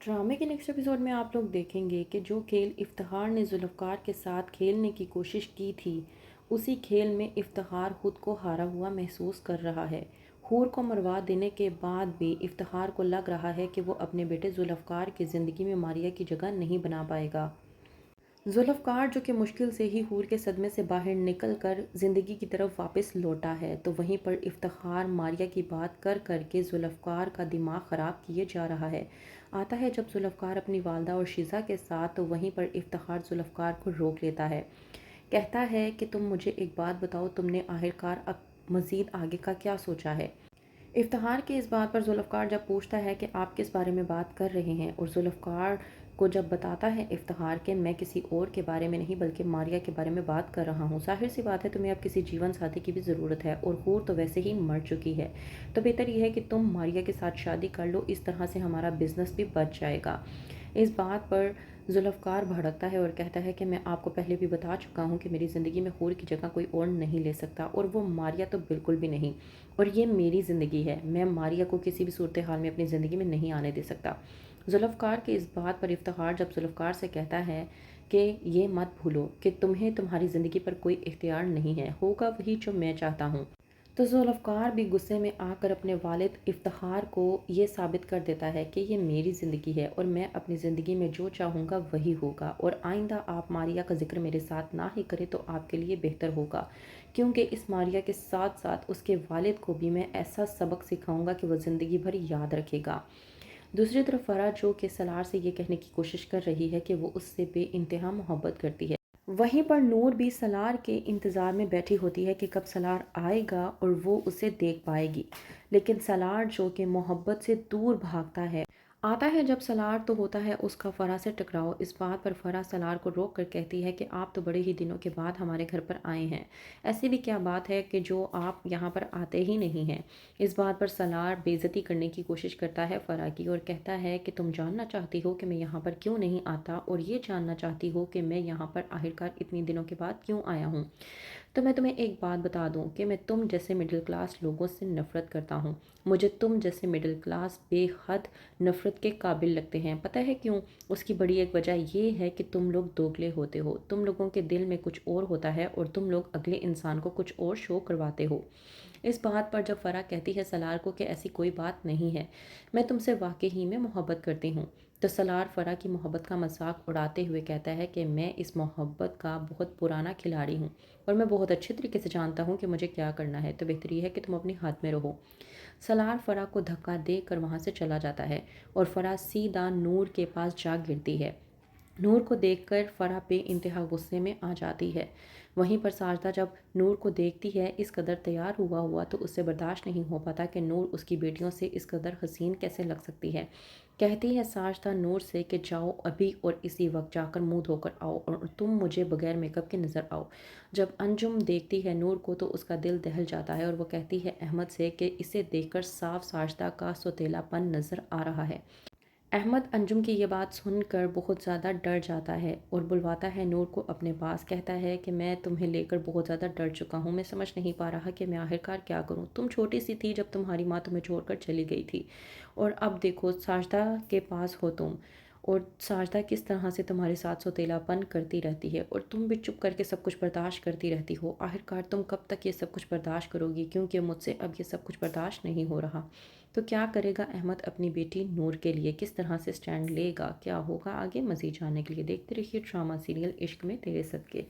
ड्रामे के next episode में आप लोग देखेंगे कि जो खेल इफ्तिखार ने जुल्फ़कार के साथ खेलने की कोशिश की थी, उसी खेल में इफ्तिखार खुद को हारा हुआ महसूस कर रहा है। हूर को मरवा देने के बाद भी इफ्तिखार को लग रहा है कि वो अपने बेटे जुल्फ़कार की ज़िंदगी में मारिया की जगह नहीं बना पाएगा। जुल्फ़कार जो कि मुश्किल से ही हूर के सदमे से बाहर निकल कर ज़िंदगी की तरफ वापस लौटा है, तो वहीं पर इफ्तिखार मारिया की बात कर कर के जुल्फ़कार का दिमाग ख़राब किए जा रहा है। आता है जब जुल्फ़कार अपनी वालदा और शीज़ा के साथ, तो वहीं पर इफ्तिखार जुल्फ़कार को रोक लेता है। कहता है कि तुम मुझे एक बात बताओ, तुमने आखिरकार अब मज़ीद आगे का क्या सोचा है। इफ्तिखार की इस बात पर जुल्फ़कार जब पूछता है कि आप किस बारे में बात कर रहे हैं, और जुल्फ़कार को जब बताता है इफ्तिखार कि मैं किसी और के बारे में नहीं बल्कि मारिया के बारे में बात कर रहा हूँ। ज़ाहिर सी बात है, तुम्हें अब किसी जीवन साथी की भी ज़रूरत है और हूर तो वैसे ही मर चुकी है, तो बेहतर यह है कि तुम मारिया के साथ शादी कर लो, इस तरह से हमारा बिज़नेस भी बच जाएगा। इस बात पर जुल्फ़कार भड़कता है और कहता है कि मैं आपको पहले भी बता चुका हूँ कि मेरी ज़िंदगी में हूर की जगह कोई और नहीं ले सकता, और वो मारिया तो बिल्कुल भी नहीं। और ये मेरी ज़िंदगी है, मैं मारिया को किसी भी सूरत हाल में अपनी ज़िंदगी में नहीं आने दे सकता। जुल्फ़कार की इस बात पर इफ्तिखार जब जुल्फ़कार से कहता है कि ये मत भूलो कि तुम्हें तुम्हारी ज़िंदगी पर कोई इख्तियार नहीं है, होगा वही जो मैं चाहता हूँ, तो जुल्फ़कार भी गुस्से में आकर अपने वालिद इफ्तिखार को ये साबित कर देता है कि ये मेरी ज़िंदगी है और मैं अपनी ज़िंदगी में जो चाहूँगा वही होगा, और आइंदा आप मारिया का ज़िक्र मेरे साथ ना ही करें तो आपके लिए बेहतर होगा, क्योंकि इस मारिया के साथ साथ उसके वालिद को भी मैं ऐसा सबक सिखाऊंगा कि वह ज़िंदगी भर याद रखेगा। दूसरी तरफ फ़रा जो कि सलार से ये कहने की कोशिश कर रही है कि वो उससे बेइंतहा मोहब्बत करती है। वहीं पर नूर भी सलार के इंतज़ार में बैठी होती है कि कब सलार आएगा और वो उसे देख पाएगी, लेकिन सलार जो कि मोहब्बत से दूर भागता है। आता है जब सलार, तो होता है उसका फ़रा से टकराव। इस बात पर फ़रा सलार को रोक कर कहती है कि आप तो बड़े ही दिनों के बाद हमारे घर पर आए हैं, ऐसी भी क्या बात है कि जो आप यहाँ पर आते ही नहीं हैं। इस बात पर सलार बेइज्जती करने की कोशिश करता है फ़रा की, और कहता है कि तुम जानना चाहती हो कि मैं यहाँ पर क्यों नहीं आता, और ये जानना चाहती हो कि मैं यहाँ पर आखिरकार इतनी दिनों के बाद क्यों आया हूँ। तो मैं तुम्हें एक बात बता दूं कि मैं तुम जैसे मिडिल क्लास लोगों से नफ़रत करता हूँ। मुझे तुम जैसे मिडिल क्लास बेहद नफ़रत के काबिल लगते हैं। पता है क्यों? उसकी बड़ी एक वजह ये है कि तुम लोग दोगले होते हो। तुम लोगों के दिल में कुछ और होता है और तुम लोग अगले इंसान को कुछ और शो करवाते हो। इस बात पर जब फ़रा कहती है सलार को कि ऐसी कोई बात नहीं है, मैं तुमसे वाकई ही में मोहब्बत करती हूँ, तो सलार फ़रा की मोहब्बत का मजाक उड़ाते हुए कहता है कि मैं इस मोहब्बत का बहुत पुराना खिलाड़ी हूँ और मैं बहुत अच्छे तरीके से जानता हूँ कि मुझे क्या करना है, तो बेहतर ये है कि तुम अपने हाथ में रहो। सलार फ़रा को धक्का दे कर वहाँ से चला जाता है और फ़रा सीधा नूर के पास जा गिरती है। नूर को देखकर फ़रा बेइंतहा गुस्से में आ जाती है। वहीं पर साजदा जब नूर को देखती है इस कदर तैयार हुआ हुआ, तो उससे बर्दाश्त नहीं हो पाता कि नूर उसकी बेटियों से इस कदर हसीन कैसे लग सकती है। कहती है साजदा नूर से कि जाओ अभी और इसी वक्त जाकर मुंह धोकर आओ और तुम मुझे बगैर मेकअप के नज़र आओ। जब अंजुम देखती है नूर को तो उसका दिल दहल जाता है और वो कहती है अहमद से कि इसे देखकर साफ साजदा का सौतेलापन नज़र आ रहा है। अहमद अंजुम की ये बात सुनकर बहुत ज़्यादा डर जाता है और बुलवाता है नूर को अपने पास। कहता है कि मैं तुम्हें लेकर बहुत ज़्यादा डर चुका हूँ, मैं समझ नहीं पा रहा कि मैं आखिरकार क्या करूँ। तुम छोटी सी थी जब तुम्हारी माँ तुम्हें छोड़कर चली गई थी, और अब देखो साजदा के पास हो तुम, और साजदा किस तरह से तुम्हारे साथ सौतेलापन करती रहती है और तुम भी चुप करके सब कुछ बर्दाश्त करती रहती हो। आखिरकार तुम कब तक ये सब कुछ बर्दाश्त करोगी, क्योंकि मुझसे अब ये सब कुछ बर्दाश्त नहीं हो रहा। तो क्या करेगा अहमद अपनी बेटी नूर के लिए, किस तरह से स्टैंड लेगा, क्या होगा आगे? मज़ीद जानने के लिए देखते रहिए ड्रामा सीरियल इश्क में तेरे सदके।